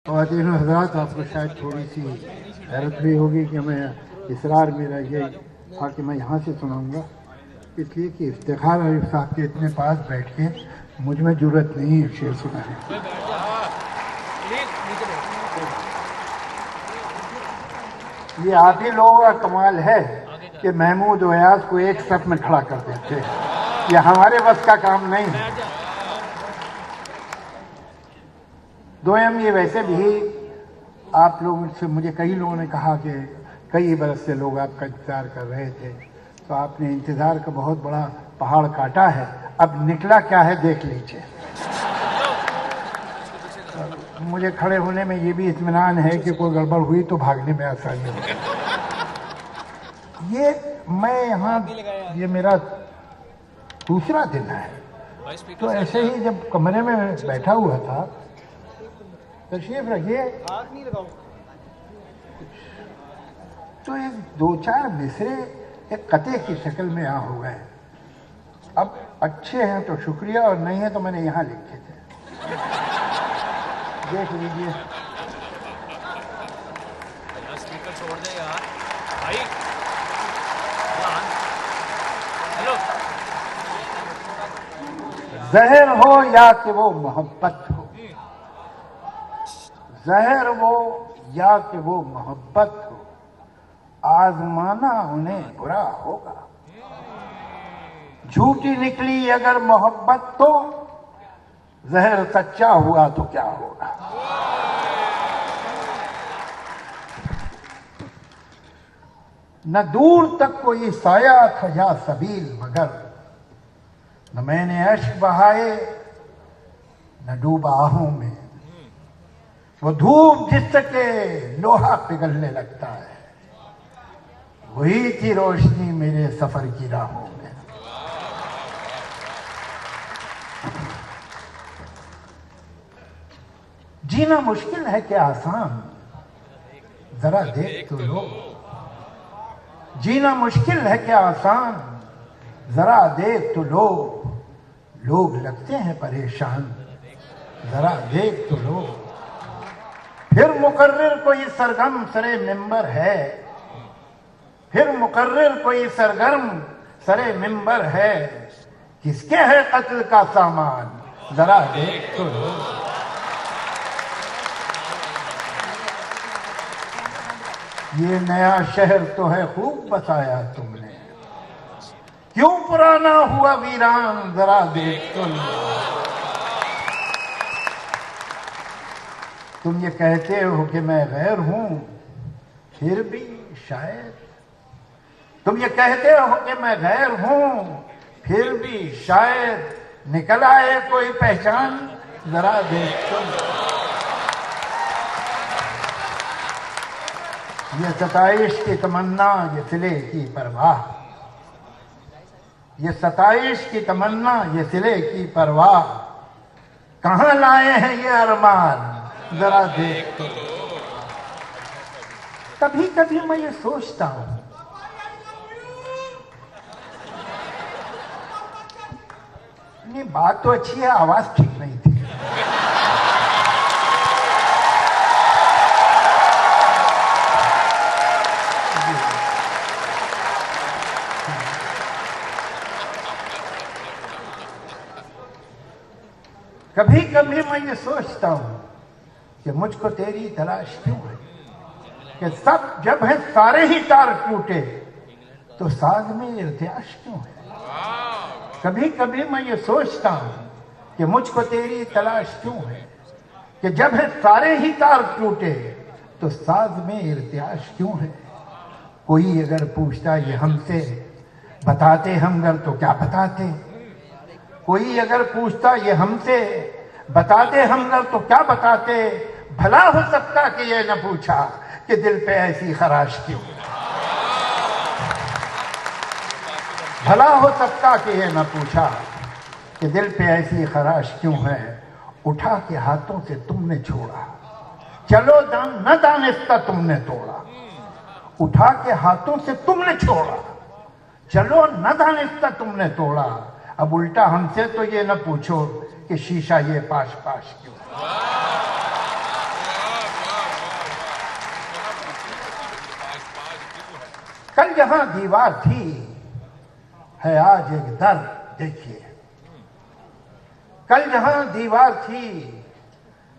ख़वातीन हज़रात, आपको शायद थोड़ी सी हैरत भी होगी कि मैं इसरार मेरा ये था कि मैं यहाँ से सुनाऊँगा, इसलिए कि इफ्तिखार अरीफ साहब के इतने पास बैठ के मुझ में जुर्रत नहीं है शेर सुनाने की। ये आप ही लोगों का कमाल है कि महमूद अयाज को एक सफ में खड़ा कर देते हैं। ये हमारे बस का काम नहीं है। दोयम ये वैसे भी आप लोगों से मुझे कई लोगों ने कहा कि कई बरस से लोग आपका इंतज़ार कर रहे थे, तो आपने इंतज़ार का बहुत बड़ा पहाड़ काटा है, अब निकला क्या है देख लीजिए। मुझे खड़े होने में ये भी इत्मीनान है कि कोई गड़बड़ हुई तो भागने में आसानी होगी। ये मैं यहाँ, ये मेरा दूसरा दिन है, तो ऐसे ही जब कमरे में बैठा हुआ था, तशरीफ रखिए, तो एक दो चार मिसरे एक कते की शक्ल में यहाँ हो गए। अब अच्छे हैं तो शुक्रिया, और नहीं है तो मैंने यहाँ लिखे थे, देख लीजिए। छोड़ दे यार भाई। हेलो। जहर हो या कि वो मोहब्बत हो, जहर वो या कि वो मोहब्बत हो, आजमाना उन्हें बुरा होगा। झूठी निकली अगर मोहब्बत तो जहर सच्चा हुआ तो क्या होगा। न दूर तक कोई साया था या सबील, मगर न मैंने अश्क बहाए न डूबा आहों में। वो धूप जिसके लोहा पिघलने लगता है, वही थी रोशनी मेरे सफर की राहों में। जीना मुश्किल है कि आसान, जरा देख तो लो। जीना मुश्किल है कि आसान, जरा देख तो लो। लोग लगते हैं परेशान, जरा देख तो लो। फिर मुकर्रिर कोई सरगम सरे मिंबर है, फिर मुकर्रिर कोई सरगर्म सरे मिंबर है। किसके है कत्ल का सामान, जरा देख तो लो। ये नया शहर तो है खूब बसाया तुमने, क्यों पुराना हुआ वीरान, जरा देख तो लो। तुम ये कहते हो कि मैं गैर हूं, फिर भी शायद, तुम ये कहते हो कि मैं गैर हूं, फिर भी शायद निकल आए कोई पहचान, जरा देख तो लो। ये सताइश की तमन्ना, ये सिले की परवाह, ये सताइश की तमन्ना, ये सिले की परवाह, कहां लाए हैं ये अरमान, जरा देख तो। कभी कभी मैं ये सोचता हूं, नहीं बात तो अच्छी है, आवाज ठीक नहीं थी। कभी कभी मैं ये सोचता हूं कि मुझको तेरी तलाश क्यों है, कि सब जब है सारे ही तार टूटे तो साज में इर्तियाश क्यों है। कभी कभी मैं ये सोचता हूं कि मुझको तेरी तलाश क्यों है, कि जब है सारे ही तार टूटे तो साज में इर्तियाश क्यों है। कोई अगर पूछता ये हमसे, बताते हम घर तो क्या बताते। कोई अगर पूछता ये हमसे, बताते हम घर तो क्या बताते। भला हो सकता कि ये न पूछा कि दिल पे ऐसी खराश क्यों। भला हो सकता कि ये न पूछा कि दिल पे ऐसी खराश क्यों है। उठा के हाथों से तुमने छोड़ा, चलो दान न दानिस्ता तुमने तोड़ा। उठा के हाथों से तुमने छोड़ा, चलो न दानिस्ता तुमने तोड़ा। अब उल्टा हमसे तो ये न पूछो कि शीशा ये पाश पाश क्यों। कल जहां दीवार थी है आज एक दर देखिए। कल जहां दीवार थी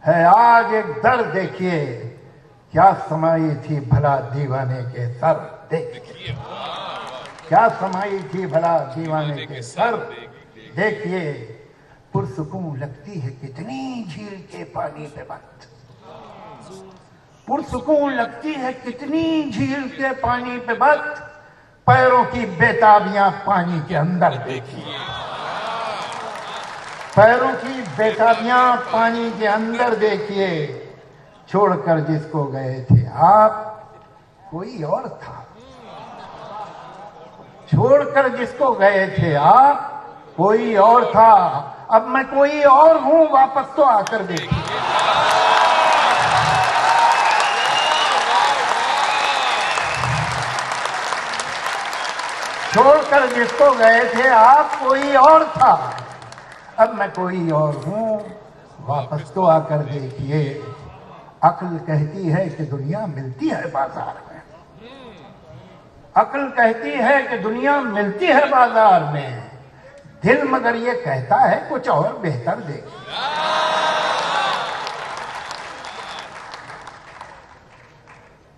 है आज एक दर देखिए, क्या समाई थी भला दीवाने के सर देखिए। क्या समाई थी भला दीवाने के सर देखिए। पुरसुकून लगती है कितनी झील के पानी पे बात, पुरसुकून लगती है कितनी झील के पानी पे बात, पैरों की बेताबियां पानी के अंदर देखिए। पैरों की बेताबियां पानी के अंदर देखिए। छोड़कर जिसको गए थे आप कोई और था, छोड़कर जिसको गए थे आप कोई और था। अब मैं कोई और हूं, वापस तो आकर देखिए। छोड़कर जिसको गए थे आप कोई और था, अब मैं कोई और हूं, वापस तो आकर देखिए। अक्ल कहती है कि दुनिया मिलती है बाजार में, अक्ल कहती है कि दुनिया मिलती है बाजार में, दिल मगर ये कहता है कुछ और बेहतर देखिए।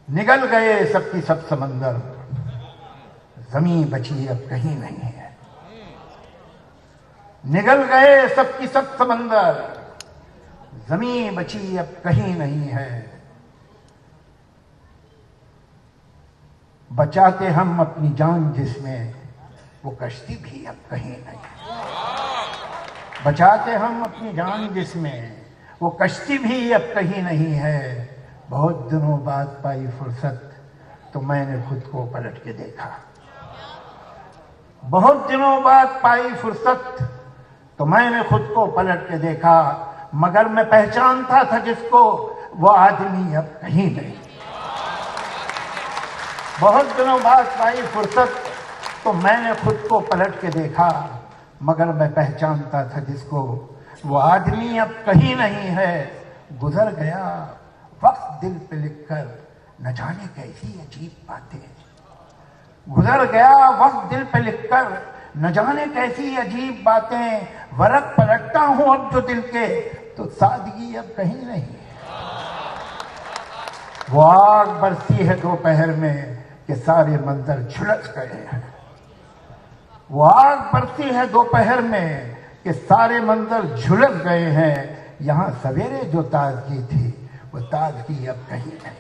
निगल गए सबकी सब समंदर, जमीन बची अब कहीं नहीं है। निगल गए सबकी सब समंदर, जमीन बची अब कहीं नहीं है। बचाते हम अपनी जान जिसमें, वो कश्ती भी अब कहीं नहीं। बचाते हम अपनी जान जिसमें, वो कश्ती भी अब कहीं नहीं है। बहुत दिनों बाद पाई फुर्सत तो मैंने खुद को पलट के देखा। बहुत दिनों बाद पाई फुर्सत तो मैंने खुद को पलट के देखा, मगर मैं पहचानता था जिसको, वो आदमी अब कहीं नहीं। बहुत दिनों बाद पाई फुर्सत तो मैंने खुद को पलट के देखा, मगर मैं पहचानता था जिसको, वो आदमी अब कहीं नहीं है। गुजर गया वक्त दिल पे लिखकर, न जाने कैसी अजीब बातें। गुजर गया वक्त दिल पे लिखकर, न जाने कैसी अजीब बातें। वरक पलटता हूं अब जो दिल के, तो सादगी अब कहीं नहीं। वो आग बरसी है दोपहर में कि सारे मंजर झुलस गए हैं। वो आग बरसी है दोपहर में कि सारे मंजर झुलस गए हैं। यहां सवेरे जो ताजगी थी, वो ताजगी अब कहीं नहीं।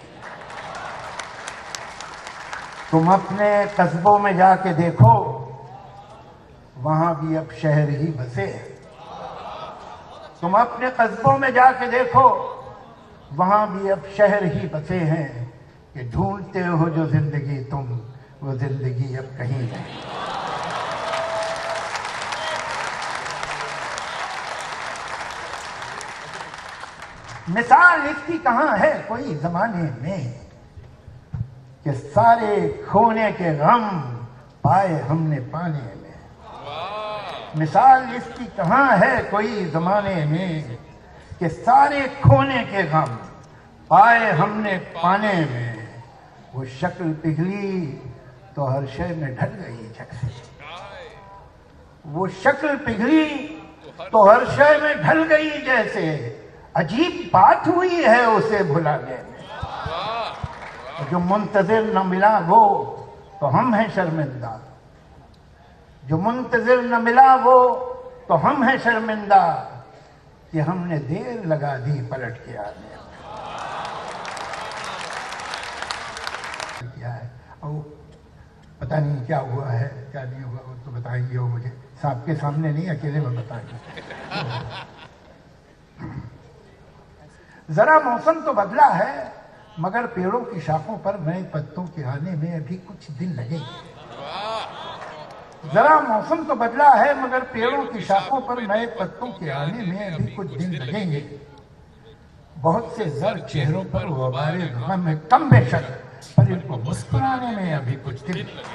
तुम अपने कस्बों में जाके देखो, वहां भी अब शहर ही बसे हैं। तुम अपने कस्बों में जाके देखो, वहां भी अब शहर ही बसे हैं। कि ढूंढते हो जो जिंदगी तुम, वो जिंदगी अब कहीं नहीं। मिसाल इसकी कहां है कोई जमाने में, कि सारे खोने के गम पाए हमने पाने में। मिसाल इसकी कहां है कोई जमाने में, कि सारे खोने के गम पाए हमने पाने में। वो शक्ल पिघली तो हर शय में ढल गई जैसे, वो शक्ल पिघली तो हर शय में ढल गई जैसे। अजीब बात हुई है उसे भुलाने में। जो मुंतजिर न मिला वो, तो हम हैं शर्मिंदा। जो मुंतजिर न मिला वो, तो हम हैं शर्मिंदा, कि हमने देर लगा दी पलट के आने में। क्या है और पता नहीं क्या हुआ है क्या नहीं हुआ, वो तो बताएंगे वो मुझे, साहब के सामने नहीं, अकेले में बताएंगे। जरा मौसम तो बदला है, मगर पेड़ों की शाखों पर नए पत्तों के आने में अभी कुछ दिन लगेंगे। जरा मौसम तो बदला है, मगर पेड़ों की शाखों पर नए पत्तों के आने में अभी कुछ दिन लगेंगे। बहुत से जर चेहरों पर वबारे गम में कम बेशक, पर इनको मुस्कुराने में अभी कुछ दिन लगेंगे।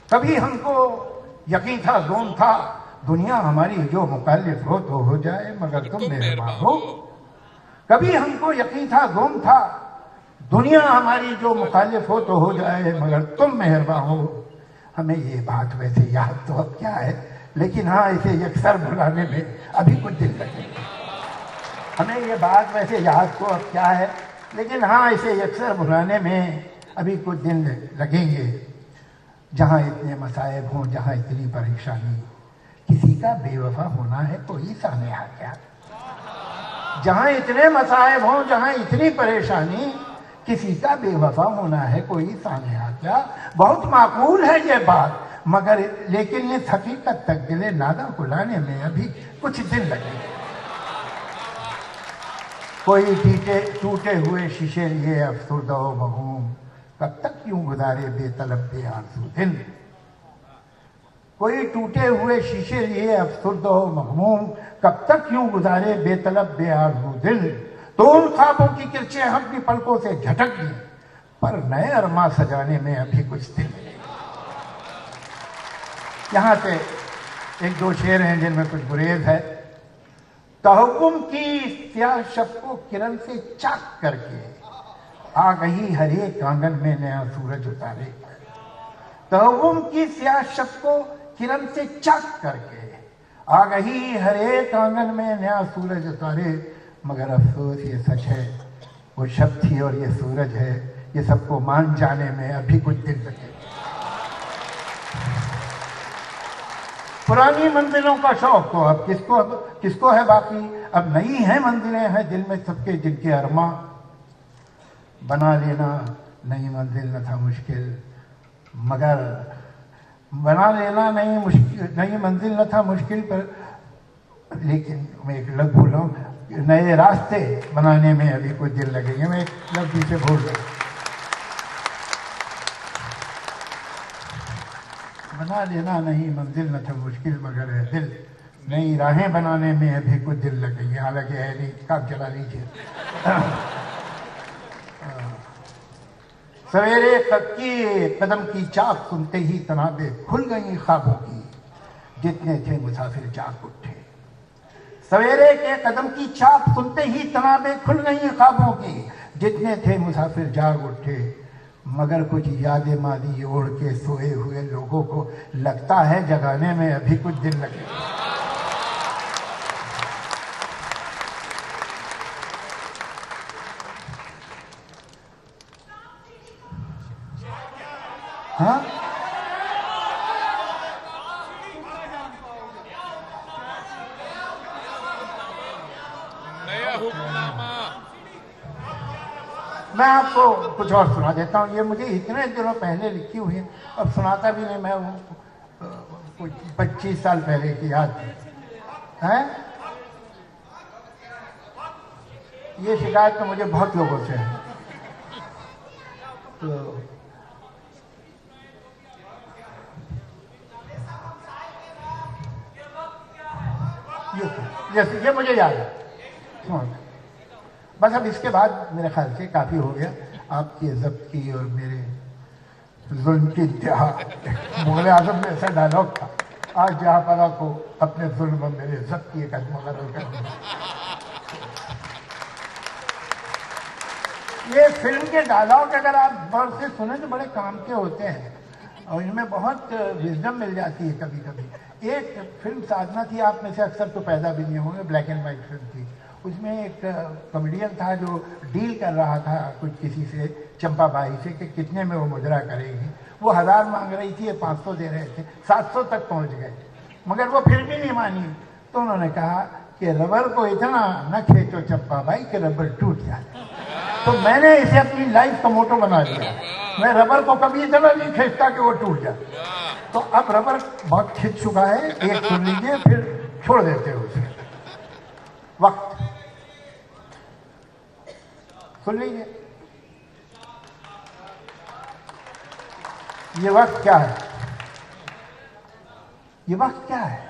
कभी हमको यकीन था, जोन था, दुनिया हमारी जो मुखालिफ हो तो हो जाए, मगर तुम मेहरबान हो। कभी हमको यकीन था, गुम था, दुनिया हमारी जो मुखालिफ हो तो हो जाए, मगर तुम मेहरबान हो। हमें ये बात वैसे याद तो अब क्या है, लेकिन हाँ, इसे यकसर भुलाने में अभी कुछ दिन लगेंगे। हमें ये बात वैसे याद तो अब क्या है, लेकिन हाँ, इसे यकसर भुलाने में अभी कुछ दिन लगेंगे। जहाँ इतने मसाइब हों, जहाँ इतनी परेशानी, किसी का बेवफा होना है कोई सानेहा क्या। जहाँ इतने मसाइब हों, जहाँ इतनी परेशानी, किसी का बेवफा होना है कोई सानेहा क्या। बहुत माकूल है ये बात, मगर लेकिन इस हकीकत तक दिले नादा को लाने में अभी कुछ दिन लगेंगे। कोई टूटे हुए शीशे लिए अफसुर्दा व मगहूम, कब तक यूं गुजारे बेतलब बेआरज़ू दिन। कोई टूटे हुए शीशे लिए अफसुर्दा व मगहूम, कब तक यूं गुजारे बेतलब बेआरज़ू दिल। तो उन ख्वाबों की किरचें अपनी पलकों से झटक दी, पर नए अरमा सजाने में अभी कुछ दिन। यहाँ से एक दो शेर हैं जिनमें कुछ गुरेज है। तहव्वुम की स्याह शब को किरण से चाक करके आ गई हर एक आंगन में नया सूरज उतारे। तहव्वुम की स्याह शब को किरण से चाक करके आ गई हर एक आंगन में नया सूरज उतारे। मगर अफसोस ये सच है, वो शब थी और ये सूरज है, ये सबको मान जाने में अभी कुछ दिन लगे। पुरानी मंजिलों का शौक तो अब किसको है बाकी। अब नई है मंजिलें हैं दिल में सबके, जिनके अरमा बना लेना नई मंजिल न था मुश्किल, मगर बना लेना नई मंजिल न था मुश्किल, पर लेकिन मैं एक लफ्ज़ भूल रहा हूँ, नए रास्ते बनाने में अभी कुछ दिन लगेंगे। मैं एक लफ्ज़ से भूल गया। बना लेना नहीं मंजिल न था मुश्किल, मगर है दिल, नई राहें बनाने में अभी कुछ दिन लगेंगे। हालांकि है नहीं, काम चला लीजिए। सवेरे की कदम की चाक सुनते ही तनाबे खुल गई ख्वाबों की, जितने थे मुसाफिर जाग उठे। सवेरे के कदम की चाक सुनते ही तनाबे खुल गई ख्वाबों की, जितने थे मुसाफिर जाग उठे। मगर कुछ यादें मादी ओढ़ के सोए हुए लोगों को लगता है जगाने में अभी कुछ दिन लगे। हाँ, नया हुक्मनामा। मैं आपको कुछ और सुना देता हूँ। ये मुझे इतने दिनों पहले लिखी हुई है, अब सुनाता भी नहीं। मैं कुछ 25 साल पहले की याद है। ये शिकायत तो मुझे बहुत लोगों से है। तो ये मुझे याद है। बस अब इसके बाद मेरे ख्याल से काफ़ी हो गया आपकी इज्जत की और मेरे जुल्म की इंतहा। मुग़ल आज़म में ऐसा डायलॉग था, आज जहाँपना को अपने जुल्म और मेरे इज्जत की एक मुक़र्रर कर दिया। ये फिल्म के डायलॉग अगर आप गौर से सुने तो बड़े काम के होते हैं और इनमें बहुत विजडम मिल जाती है कभी कभी। एक फिल्म साधना थी, आप में से अक्सर तो पैदा भी नहीं होंगे, ब्लैक एंड वाइट फिल्म थी। उसमें एक कॉमेडियन था जो डील कर रहा था कुछ किसी से, चंपा बाई से, कि कितने में वो मुजरा करेगी। वो 1000 मांग रही थी, ये 500 दे रहे थे, 700 तक पहुंच गए, मगर वो फिर भी नहीं मानी। तो उन्होंने कहा कि रबर को इतना न खींचो चंपा बाई कि रबर टूट जाए। तो मैंने इसे अपनी लाइफ का मोटो बना लिया। मैं रबर को कभी इतना नहीं खींचता कि वो टूट जाए। तो अब रबर बहुत खिंच चुका है, एक सुन लीजिए फिर छोड़ देते हो उसे। वक्त सुन लीजिए। ये वक्त क्या है? ये वक्त क्या है?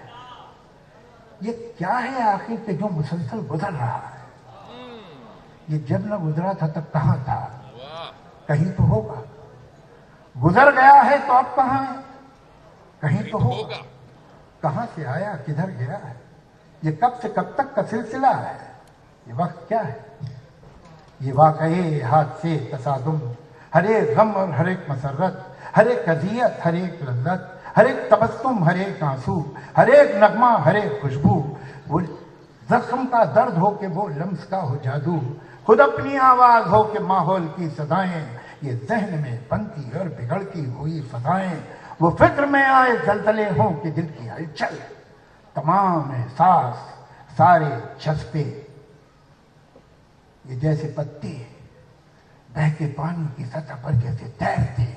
ये क्या है आखिर पे जो मुसलसल गुजर रहा है? ये जब न गुजरा था तब कहां था? कहीं तो होगा। गुजर गया है तो अब कहां है? कहीं तो होगा। कहां से आया किधर गया है? ये कब से कब तक का सिलसिला है? ये वक्त क्या है? ये वाकई हादसे तसादुम, हर एक गम और हर एक मसरत, हर एक अजियत, हर एक लज्जत, हर एक तबस्सुम, हर एक आंसू, हर एक नगमा, हर एक खुशबू, वो जख्म का दर्द हो के वो लम्स का हो जादू, खुद अपनी आवाज हो के माहौल की सदाएं, ये जहन में बनती और बिगड़ती हुई फदाएं, वो फिक्र में आए जलजले हों कि दिल की हलचल, तमाम एहसास सारे जज्बे, ये जैसे पत्ते बह के पानी की सतह पर जैसे तैरते,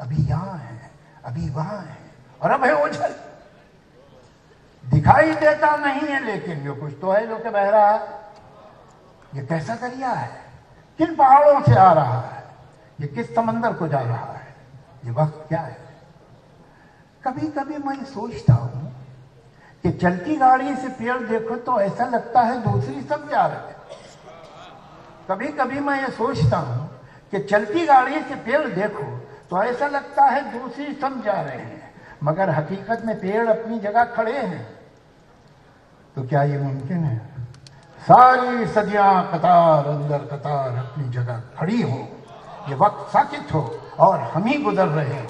अभी यहाँ है, अभी वहां है, और अब है ओझल। दिखाई देता नहीं है लेकिन ये कुछ तो है जो कि बह रहा है। ये कैसा दरिया है? किन पहाड़ों से आ रहा है? ये किस समंदर को जा रहा है? ये वक्त क्या है? कभी कभी मैं सोचता हूं कि चलती गाड़ी से पेड़ देखो तो ऐसा लगता है दूसरी सब जा रहे हैं। कभी कभी मैं ये सोचता हूं कि चलती गाड़ी से पेड़ देखो तो ऐसा लगता है दूसरी सब जा रहे हैं, मगर हकीकत में पेड़ अपनी जगह खड़े हैं। तो क्या ये मुमकिन है सारी सदियां कतार अंदर कतार अपनी जगह खड़ी हो, ये वक्त साकित हो और हम ही गुजर रहे हैं?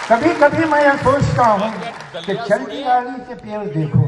कभी कभी मैं यह सोचता हूँ कि चलती गाड़ी से पेड़ देखो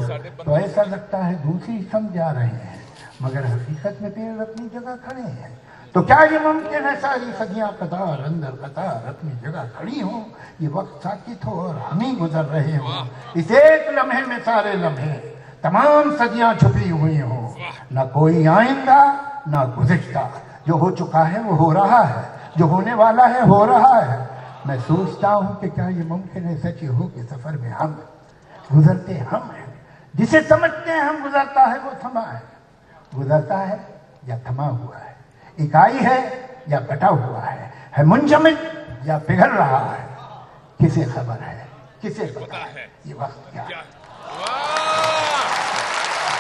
तो ऐसा लगता है दूसरी सब जा रहे हैं, मगर हकीकत में पेड़ अपनी जगह खड़े हैं। तो क्या ये मुमकिन है सारी सदियां कतार अंदर कतार अपनी जगह खड़ी हो, ये वक्त साकित हो और हम ही गुजर रहे हो? इस एक लम्हे में सारे लम्हे, तमाम सदियां छुपी हुई हो, न कोई आइंदा न गुज़िश्ता। जो हो चुका है वो हो रहा है, जो होने वाला है हो रहा है। मैं सोचता हूं कि क्या ये मुमकिन है सच हो कि सफर में हम गुजरते हम हैं, जिसे समझते हैं हम गुजरता है वो थमा है, गुजरता है या थमा हुआ है, इकाई है या कटा हुआ है मुंजमद या पिघल रहा है, किसे खबर है, किसे पता है ये वक्त क्या है?